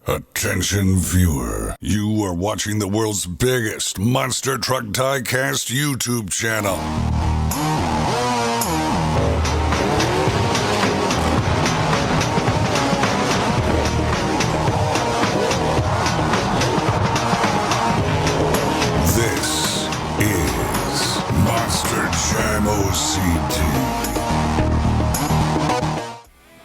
Attention viewer, you are watching the world's biggest monster truck diecast YouTube channel. This is Monster Jam OCD.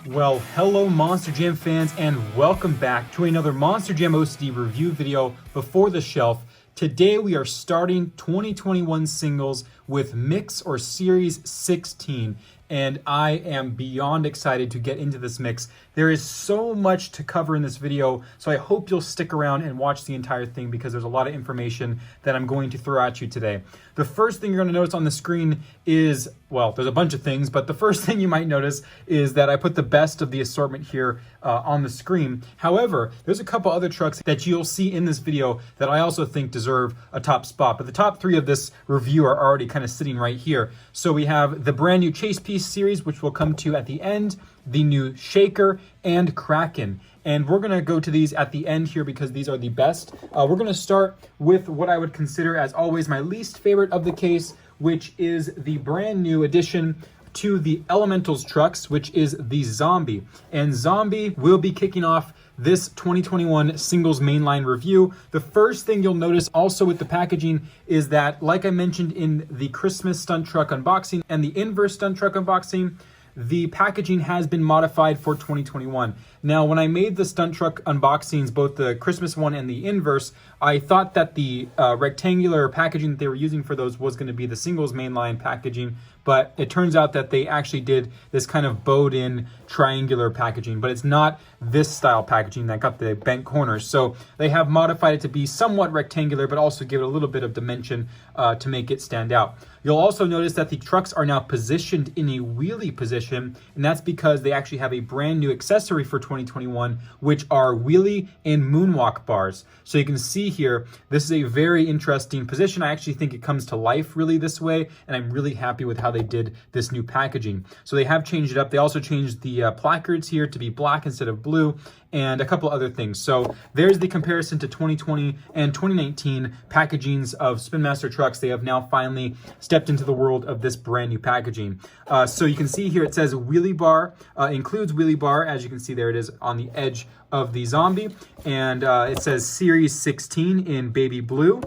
Well, hello Monster Jam fans, and welcome back to another Monster Jam OCD review video before the shelf. Today we are starting 2021 singles with Mix or Series 16, and I am beyond excited to get into this mix. There is so much to cover in this video, so I hope you'll stick around and watch the entire thing because there's a lot of information that I'm going to throw at you today. The first thing you're going to notice on the screen is, well, there's a bunch of things, but the first thing you might notice is that I put the best of the assortment here on the screen. However, there's a couple other trucks that you'll see in this video that I also think deserve a top spot, but the top three of this review are already kind of sitting right here. So we have the brand new Chase Piece series, which we'll come to at the end, the new Shaker, and Kraken. And we're gonna go to these at the end here because these are the best. We're gonna start with what I would consider, as always, my least favorite of the case, which is the brand new addition to the Elementals trucks, which is the Zombie. And Zombie will be kicking off this 2021 singles mainline review. The first thing you'll notice also with the packaging is that, like I mentioned in the Christmas stunt truck unboxing and the inverse stunt truck unboxing, the packaging has been modified for 2021. Now, when I made the stunt truck unboxings, both the Christmas one and the inverse, I thought that the rectangular packaging that they were using for those was going to be the singles mainline packaging, but it turns out that they actually did this kind of bowed-in triangular packaging, but it's not this style packaging that got the bent corners. So they have modified it to be somewhat rectangular, but also give it a little bit of dimension to make it stand out. You'll also notice that the trucks are now positioned in a wheelie position, and that's because they actually have a brand new accessory for 2021, which are wheelie and moonwalk bars. So you can see here, this is a very interesting position. I actually think it comes to life really this way, and I'm really happy with how they did this new packaging. So they have changed it up. They also changed the placards here to be black instead of blue, and a couple other things. So there's the comparison to 2020 and 2019 packagings of Spin Master trucks. They have now finally stepped into the world of this brand new packaging. So you can see here it says Wheelie Bar, includes Wheelie Bar. As you can see there, it is on the edge of the Zombie, and it says Series 16 in baby blue.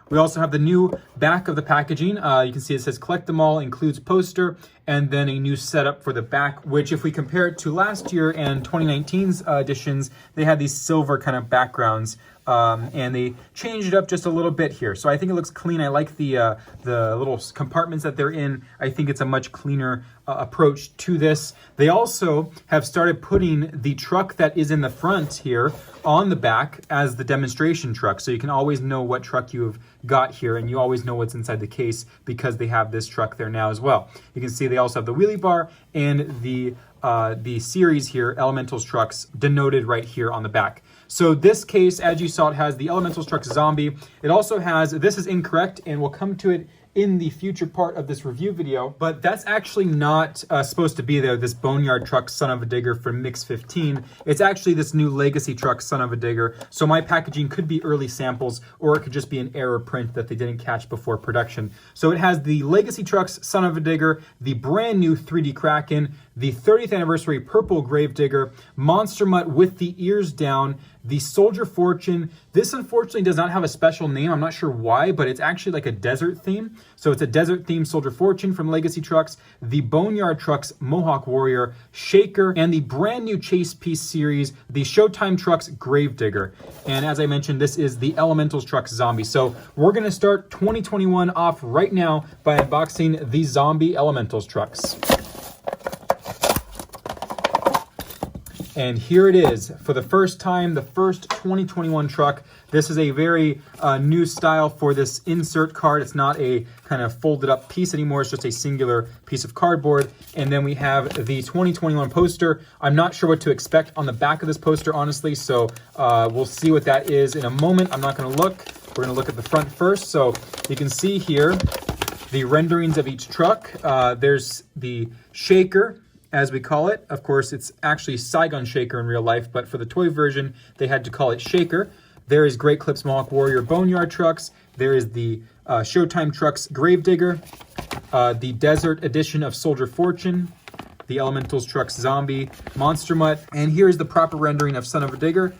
We also have the new back of the packaging. You can see it says collect them all, includes poster, and then a new setup for the back, which if we compare it to last year and 2019's editions, they had these silver kind of backgrounds, and they changed it up just a little bit here. So I think it looks clean. I like the little compartments that they're in. I think it's a much cleaner approach to this. They also have started putting the truck that is in the front here on the back as the demonstration truck. So you can always know what truck you've got here, and you always know what's inside the case because they have this truck there now as well. You can see they also have the Wheelie Bar and the series here, Elementals trucks, denoted right here on the back. So this case, as you saw, it has the Elementals trucks Zombie. It also has, this is incorrect, and we'll come to it in the future part of this review video, but that's actually not supposed to be there, this Boneyard truck Son-Uva Digger from Mix 15. It's actually this new Legacy truck Son-Uva Digger, so my packaging could be early samples, or it could just be an error print that they didn't catch before production. So it has the Legacy trucks Son-Uva Digger, the brand new 3D Kraken, the 30th anniversary Purple Grave Digger, Monster Mutt with the ears down, the Soldier Fortune. This unfortunately does not have a special name. I'm not sure why, but it's actually like a desert theme. So it's a desert themed Soldier Fortune from Legacy Trucks, the Boneyard Trucks Mohawk Warrior, Shaker, and the brand new Chase Piece series, the Showtime Trucks Grave Digger. And as I mentioned, this is the Elementals Trucks Zombie. So we're gonna start 2021 off right now by unboxing the Zombie Elementals trucks. And here it is, for the first time, the first 2021 truck. This is a very new style for this insert card. It's not a kind of folded up piece anymore. It's just a singular piece of cardboard. And then we have the 2021 poster. I'm not sure what to expect on the back of this poster, honestly. So we'll see what that is in a moment. I'm not gonna look. We're gonna look at the front first. So you can see here the renderings of each truck. There's the Shaker, as we call it. Of course, it's actually Saigon Shaker in real life, but for the toy version, they had to call it Shaker. There is Great Clips Mohawk Warrior Boneyard Trucks. There is the Showtime Trucks Gravedigger, the Desert Edition of Soldier Fortune, the Elementals Trucks Zombie, Monster Mutt, and here's the proper rendering of Son-Uva Digger,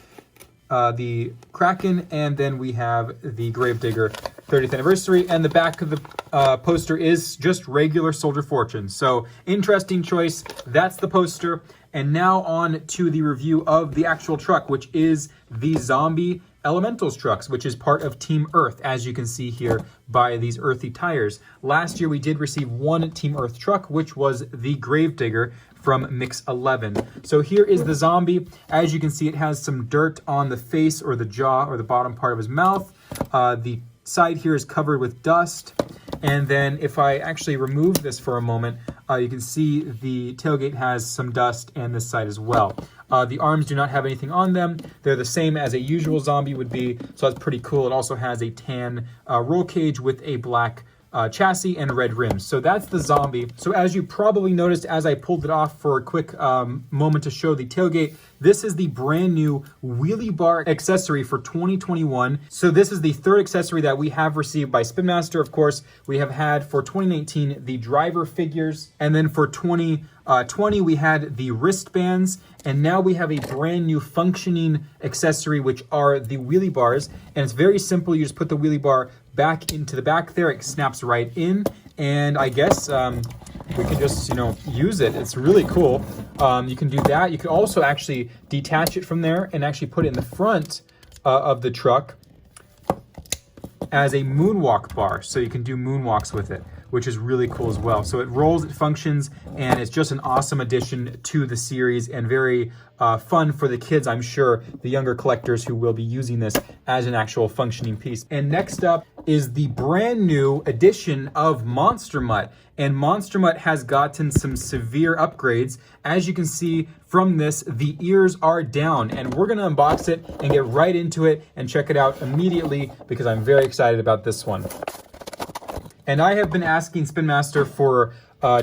the Kraken, and then we have the Gravedigger 30th anniversary, and the back of the poster is just regular Soldier Fortune. So interesting choice. That's the poster. And now on to the review of the actual truck, which is the Zombie Elementals trucks, which is part of Team Earth, as you can see here by these earthy tires. Last year we did receive one Team Earth truck, which was the Gravedigger from Mix 11. So here is the Zombie. As you can see, it has some dirt on the face or the jaw or the bottom part of his mouth. The side here is covered with dust. And then if I actually remove this for a moment, you can see the tailgate has some dust and this side as well. The arms do not have anything on them. They're the same as a usual Zombie would be, so that's pretty cool. It also has a tan roll cage with a black chassis and red rims. So that's the Zombie. So as you probably noticed as I pulled it off for a quick moment to show the tailgate, this is the brand new Wheelie Bar accessory for 2021. So this is the third accessory that we have received by Spin Master. Of course, we have had for 2019 the driver figures, and then for 2020 we had the wristbands, and now we have a brand new functioning accessory, which are the Wheelie Bars. And it's very simple. You just put the Wheelie Bar back into the back there. It snaps right in, and I guess we can just, use it. It's really cool. You can do that. You can also actually detach it from there and actually put it in the front of the truck as a moonwalk bar. So you can do moonwalks with it, which is really cool as well. So it rolls, it functions, and it's just an awesome addition to the series and very fun for the kids, I'm sure, the younger collectors who will be using this as an actual functioning piece. And next up is the brand new edition of Monster Mutt. And Monster Mutt has gotten some severe upgrades. As you can see from this, the ears are down, and we're gonna unbox it and get right into it and check it out immediately because I'm very excited about this one. And I have been asking Spin Master for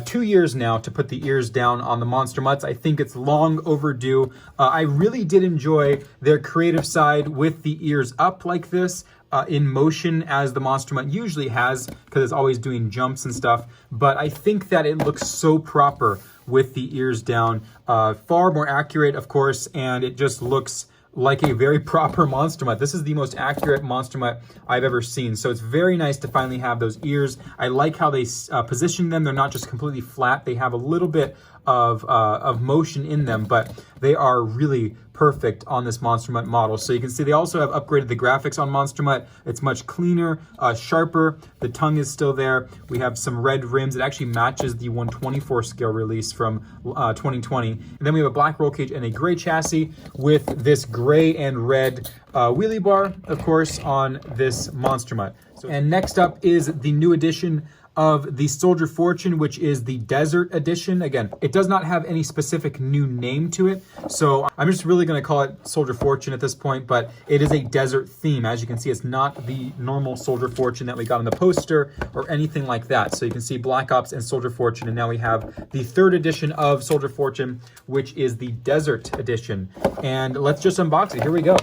2 years now to put the ears down on the Monster Mutts. I think it's long overdue. I really did enjoy their creative side with the ears up like this, in motion as the Monster Mutt usually has, because it's always doing jumps and stuff. But I think that it looks so proper with the ears down. Far more accurate, of course, and it just looks like a very proper Monster Mutt. This is the most accurate Monster Mutt I've ever seen. So it's very nice to finally have those ears. I like how they position them. They're not just completely flat. They have a little bit of motion in them, but they are really perfect on this Monster Mutt model. So you can see they also have upgraded the graphics on Monster Mutt. It's much cleaner, sharper. The tongue is still there. We have some red rims. It actually matches the 124 scale release from 2020. And then we have a black roll cage and a gray chassis with this gray and red wheelie bar, of course, on this Monster Mutt. And next up is the new edition of the Soldier Fortune, which is the Desert Edition. Again, it does not have any specific new name to it, so I'm just really going to call it Soldier Fortune at this point, but it is a desert theme. As you can see, it's not the normal Soldier Fortune that we got on the poster or anything like that. So you can see Black Ops and Soldier Fortune, and now we have the third edition of Soldier Fortune, which is the Desert Edition. And let's just unbox it. Here we go.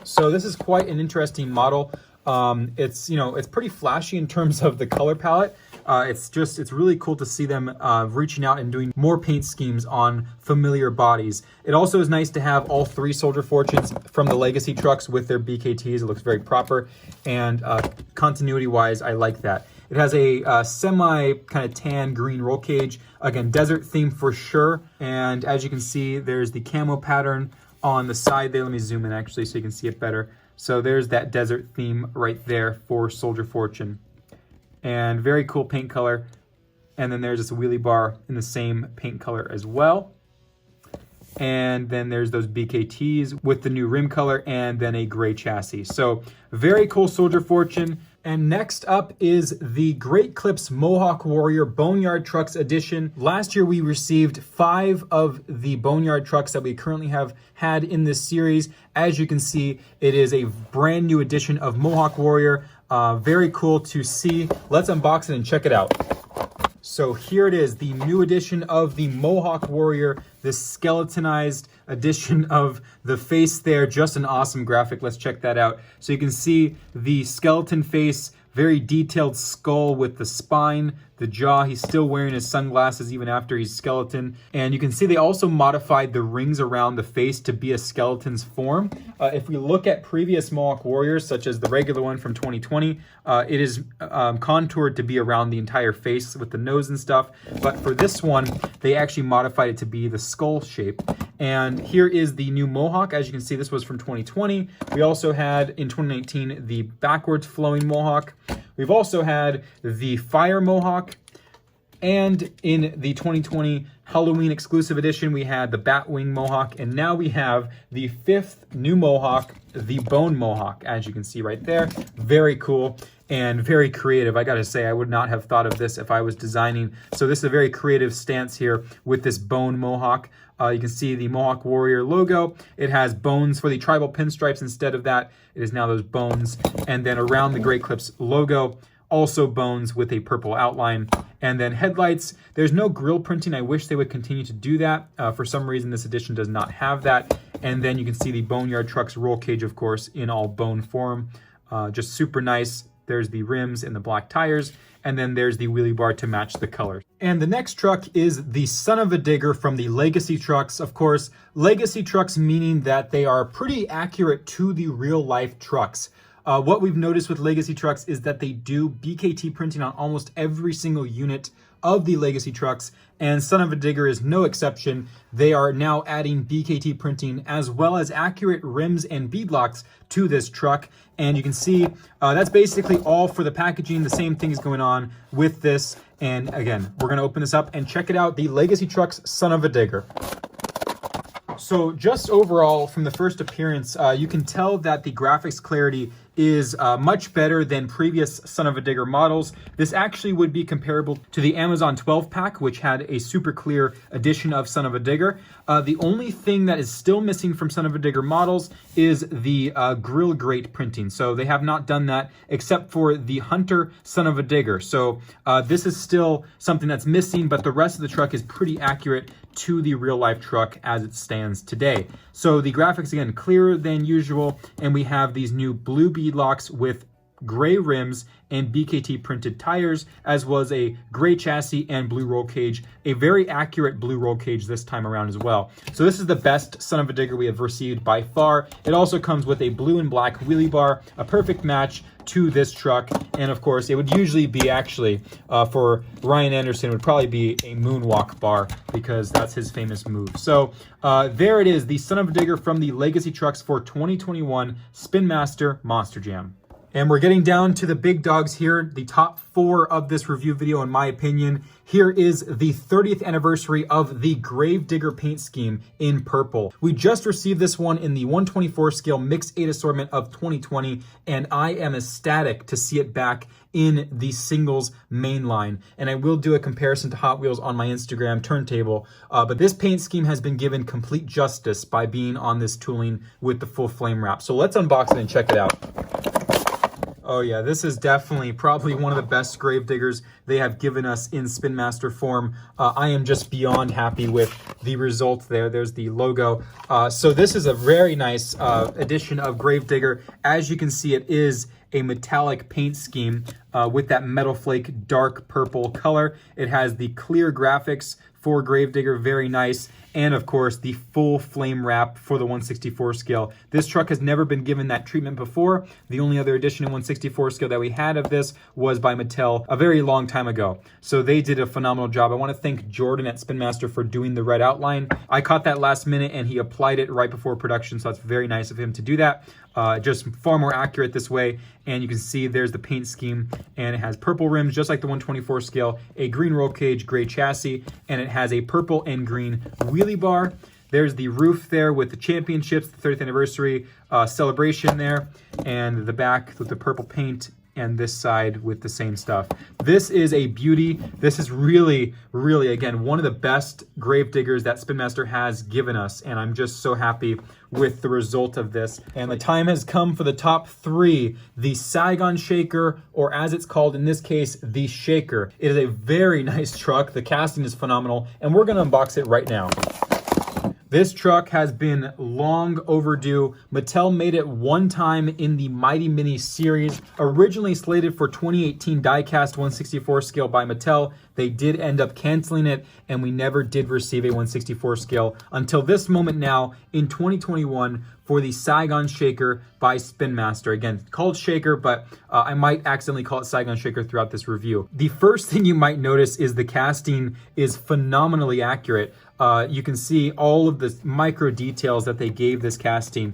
So this is quite an interesting model. It's pretty flashy in terms of the color palette. It's really cool to see them reaching out and doing more paint schemes on familiar bodies. It also is nice to have all three Soldier Fortunes from the Legacy trucks with their BKTs. It looks very proper, and continuity-wise, I like that. It has a semi kind of tan green roll cage. Again, desert theme for sure. And as you can see, there's the camo pattern on the side there. Let me zoom in actually so you can see it better. So there's that desert theme right there for Soldier Fortune. And very cool paint color. And then there's this wheelie bar in the same paint color as well. And then there's those BKTs with the new rim color and then a gray chassis. So very cool Soldier Fortune. And next up is the Great Clips Mohawk Warrior Boneyard Trucks Edition. Last year we received 5 of the Boneyard trucks that we currently have had in this series. As you can see, it is a brand new edition of Mohawk Warrior. Very cool to see. Let's unbox it and check it out. So here it is, the new edition of the Mohawk Warrior, this skeletonized edition of the face there. Just an awesome graphic. Let's check that out. So you can see the skeleton face, very detailed skull with the spine, the jaw. He's still wearing his sunglasses even after he's skeleton. And you can see they also modified the rings around the face to be a skeleton's form. If we look at previous Mohawk Warriors, such as the regular one from 2020, it is contoured to be around the entire face with the nose and stuff. But for this one, they actually modified it to be the skull shape. And here is the new Mohawk. As you can see, this was from 2020. We also had, in 2019, the backwards flowing Mohawk. We've also had the Fire Mohawk. And in the 2020 Halloween exclusive edition, we had the Batwing Mohawk. And now we have the 5th new Mohawk, the Bone Mohawk, as you can see right there. Very cool and very creative. I gotta say, I would not have thought of this if I was designing. So this is a very creative stance here with this Bone Mohawk. You can see the Mohawk Warrior logo. It has bones for the tribal pinstripes. Instead of that, it is now those bones. And then around the Great Clips logo, also bones with a purple outline. And then headlights, there's no grill printing. I wish they would continue to do that. For some reason, this edition does not have that. And then you can see the Boneyard Trucks roll cage, of course, in all bone form. Just super nice. There's the rims and the black tires. And then there's the wheelie bar to match the colors. And the next truck is the Son-Uva Digger from the Legacy Trucks. Of course, Legacy Trucks meaning that they are pretty accurate to the real life trucks. What we've noticed with Legacy Trucks is that they do BKT printing on almost every single unit of the Legacy Trucks, and Son-Uva Digger is no exception. They are now adding BKT printing as well as accurate rims and beadlocks to this truck. And you can see that's basically all for the packaging. The same thing is going on with this. And again, we're gonna open this up and check it out, the Legacy Trucks Son-Uva Digger. So just overall, from the first appearance, you can tell that the graphics clarity is much better than previous Son-Uva Digger models. This actually would be comparable to the Amazon 12-pack, which had a super clear edition of Son-Uva Digger. The only thing that is still missing from Son-Uva Digger models is the grill grate printing. So they have not done that except for the Hunter Son-Uva Digger. So this is still something that's missing, but the rest of the truck is pretty accurate to the real life truck as it stands today. So the graphics, again, clearer than usual, and we have these new blue beadlocks with gray rims and BKT printed tires, as well as a gray chassis and blue roll cage, a very accurate blue roll cage this time around as well. So this is the best Son-Uva Digger we have received by far. It also comes with a blue and black wheelie bar, a perfect match to this truck. And of course, it would usually be actually, for Ryan Anderson, would probably be a moonwalk bar because that's his famous move. So there it is, the Son-Uva Digger from the Legacy Trucks for 2021 Spin Master Monster Jam. And we're getting down to the big dogs here, the top 4 of this review video, in my opinion. Here is the 30th anniversary of the Gravedigger paint scheme in purple. We just received this one in the 124 scale mixed 8 assortment of 2020, and I am ecstatic to see it back in the singles main line. And I will do a comparison to Hot Wheels on my Instagram turntable, but this paint scheme has been given complete justice by being on this tooling with the full flame wrap. So let's unbox it and check it out. Oh yeah, this is definitely probably one of the best Gravediggers they have given us in Spin Master form. I am just beyond happy with the result there. There's the logo. So this is a very nice edition of Gravedigger. As you can see, it is a metallic paint scheme with that metal flake dark purple color. It has the clear graphics for Gravedigger, very nice. And of course, the full flame wrap for the 164 scale. This truck has never been given that treatment before. The only other edition in 164 scale that we had of this was by Mattel a very long time ago. So they did a phenomenal job. I want to thank Jordan at Spin Master for doing the red outline. I caught that last minute and he applied it right before production, so that's very nice of him to do that. Just far more accurate this way. And you can see there's the paint scheme, and it has purple rims just like the 124 scale, a green roll cage, gray chassis, and it has a purple and green wheelie bar. There's the roof there with the championships, the 30th anniversary celebration there, and the back with the purple paint and this side with the same stuff. This is a beauty. This is really, really, again, one of the best grave diggers that Spin Master has given us, and I'm just so happy with the result of this. And the time has come for the top 3, the Saigon Shaker, or as it's called in this case, the Shaker. It is a very nice truck. The casting is phenomenal, and we're gonna unbox it right now. This truck has been long overdue. Mattel made it one time in the Mighty Mini series, originally slated for 2018 diecast 1/64 scale by Mattel. They did end up canceling it, and we never did receive a 1/64 scale until this moment now in 2021 for the Saigon Shaker by Spin Master. Again, called Shaker, but I might accidentally call it Saigon Shaker throughout this review. The first thing you might notice is the casting is phenomenally accurate. You can see all of the micro details that they gave this casting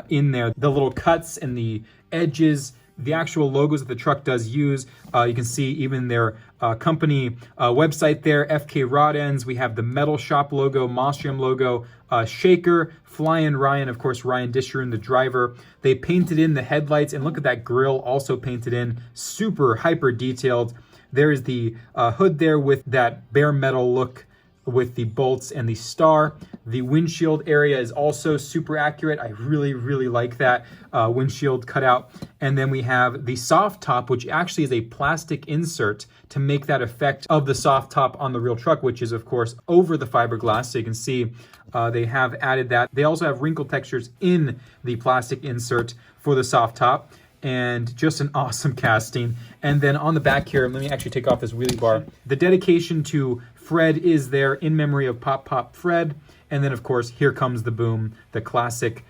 in there. The little cuts and the edges, the actual logos that the truck does use. You can see even their company website there, FK Rod Ends. We have the Metal Shop logo, Monstrium logo, Shaker, Flying Ryan, of course, Ryan Disherin, the driver. They painted in the headlights, and look at that grill also painted in, super hyper detailed. There is the hood there with that bare metal look with the bolts and the star. The windshield area is also super accurate. I really, really like that windshield cutout. And then we have the soft top, which actually is a plastic insert to make that effect of the soft top on the real truck, which is of course over the fiberglass. So you can see they have added that. They also have wrinkle textures in the plastic insert for the soft top, and just an awesome casting. And then on the back here, let me actually take off this wheelie bar. The dedication to Fred is there in memory of Pop Pop Fred. And then of course, here comes the boom, the classic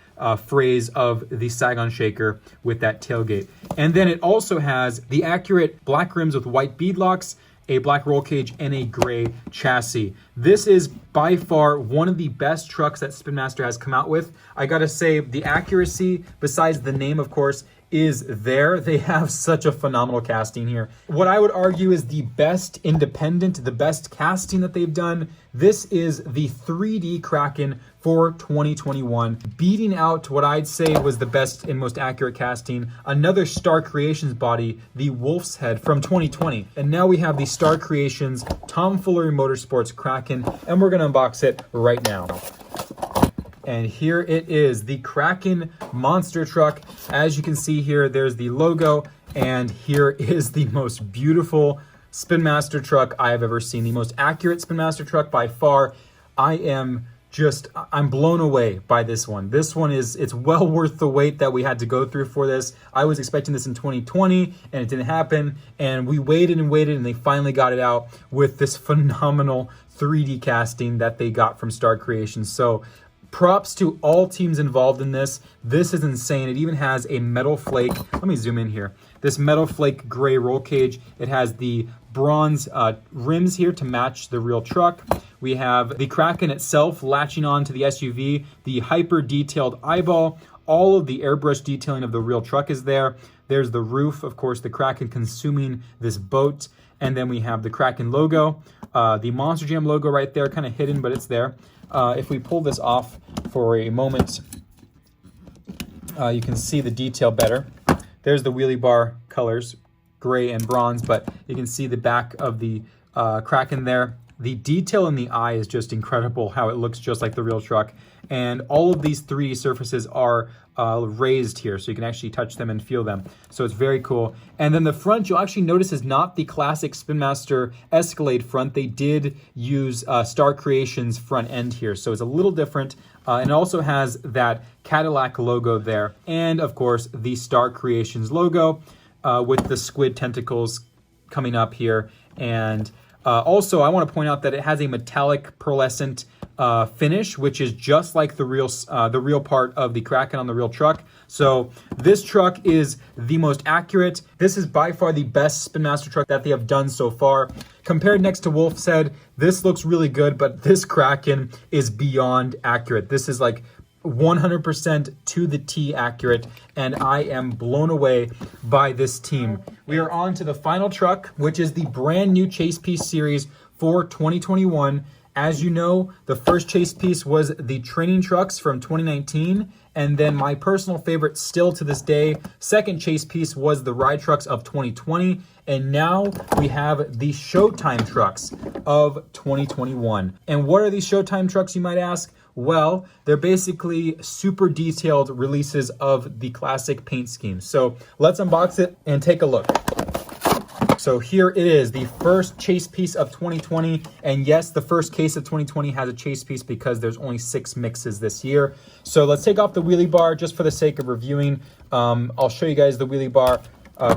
phrase of the Saigon Shaker with that tailgate. And then it also has the accurate black rims with white beadlocks, a black roll cage, and a gray chassis. This is by far one of the best trucks that Spin Master has come out with. I gotta say, the accuracy, besides the name of course, is there. They have such a phenomenal casting here. What I would argue is the best independent, the best casting that they've done. This is the 3D Kraken for 2021, beating out what I'd say was the best and most accurate casting, another Star Creations body, the Wolf's Head from 2020. And now we have the Star Creations Tomfoolery Motorsports Kraken, and we're gonna unbox it right now. And here it is, the Kraken monster truck. As you can see here, there's the logo, and here is the most beautiful Spin Master truck I have ever seen. The most accurate Spin Master truck by far. I'm blown away by this one. This one it's well worth the wait that we had to go through for this. I was expecting this in 2020 and it didn't happen. And we waited and waited and they finally got it out with this phenomenal 3D casting that they got from Star Creations. So props to all teams involved in this. This is insane. It even has a metal flake. Let me zoom in here. This metal flake gray roll cage. It has the bronze rims here to match the real truck. We have the Kraken itself latching on to the SUV, the hyper detailed eyeball. All of the airbrush detailing of the real truck is there. There's the roof, of course, the Kraken consuming this boat. And then we have the Kraken logo, the Monster Jam logo right there, kind of hidden, but it's there. If we pull this off for a moment, you can see the detail better. There's the Wheelie Bar colors, gray and bronze, but you can see the back of the Kraken there. The detail in the eye is just incredible, how it looks just like the real truck. And all of these 3D surfaces are raised here, so you can actually touch them and feel them. So it's very cool. And then the front, you'll actually notice, is not the classic Spin Master Escalade front. They did use Star Creations front end here, so it's a little different. And it also has that Cadillac logo there. And of course, the Star Creations logo with the squid tentacles coming up here. And also, I want to point out that it has a metallic pearlescent finish, which is just like the real part of the Kraken on the real truck. So this truck is the most accurate. This is by far the best Spin Master truck that they have done so far. Compared next to Wolf's Head, this looks really good, but this Kraken is beyond accurate. This is like 100% to the T accurate, and I am blown away by this team. We are on to the final truck, which is the brand new Chase Piece series for 2021. As you know, the first chase piece was the training trucks from 2019. And then my personal favorite still to this day, second chase piece was the ride trucks of 2020. And now we have the Showtime trucks of 2021. And what are these Showtime trucks, you might ask? Well, they're basically super detailed releases of the classic paint scheme. So let's unbox it and take a look. So here it is, the first chase piece of 2020. And yes, the first case of 2020 has a chase piece because there's only 6 mixes this year. So let's take off the wheelie bar just for the sake of reviewing. I'll show you guys the wheelie bar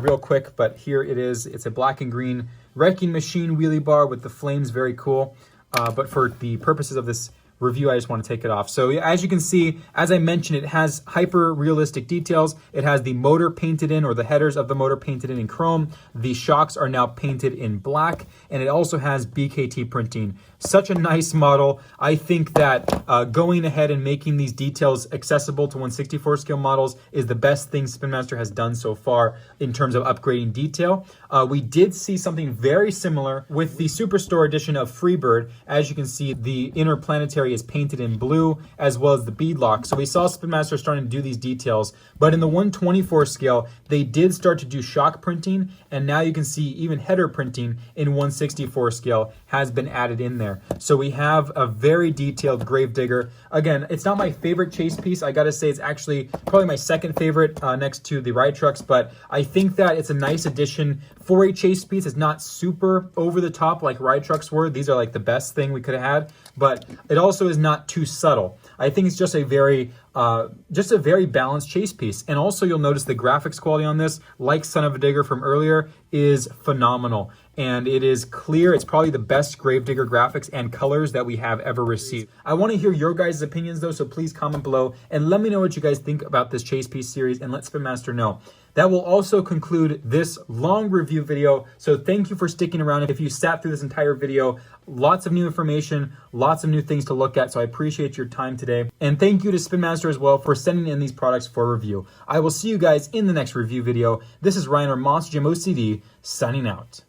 real quick, but here it is. It's a black and green wrecking machine wheelie bar with the flames, very cool. But for the purposes of this review, I just want to take it off. So as you can see, as I mentioned, it has hyper realistic details. It has the motor painted in, or the headers of the motor painted in chrome. The shocks are now painted in black, and it also has BKT printing. Such a nice model. I think that going ahead and making these details accessible to 1/64 scale models is the best thing Spin Master has done so far in terms of upgrading detail. We did see something very similar with the Superstore edition of Freebird. As you can see, the interplanetary is painted in blue, as well as the beadlock. So we saw Spin Master starting to do these details, but in the 1/24 scale, they did start to do shock printing, and now you can see even header printing in 1/64 scale has been added in there. So we have a very detailed Gravedigger. Again, it's not my favorite chase piece. I gotta say it's actually probably my second favorite next to the ride trucks, but I think that it's a nice addition for a chase piece. It's not super over the top like ride trucks were. These are like the best thing we could have had, but it also is not too subtle. I think it's just a very balanced chase piece. And also you'll notice the graphics quality on this, like Son-Uva Digger from earlier, is phenomenal. And it is clear. It's probably the best Gravedigger graphics and colors that we have ever received. I want to hear your guys' opinions though, so please comment below and let me know what you guys think about this chase piece series, and let Spin Master know. That will also conclude this long review video. So thank you for sticking around. If you sat through this entire video, lots of new information, lots of new things to look at. So I appreciate your time today. And thank you to Spin Master as well for sending in these products for review. I will see you guys in the next review video. This is Ryan or Monster Jam OCD signing out.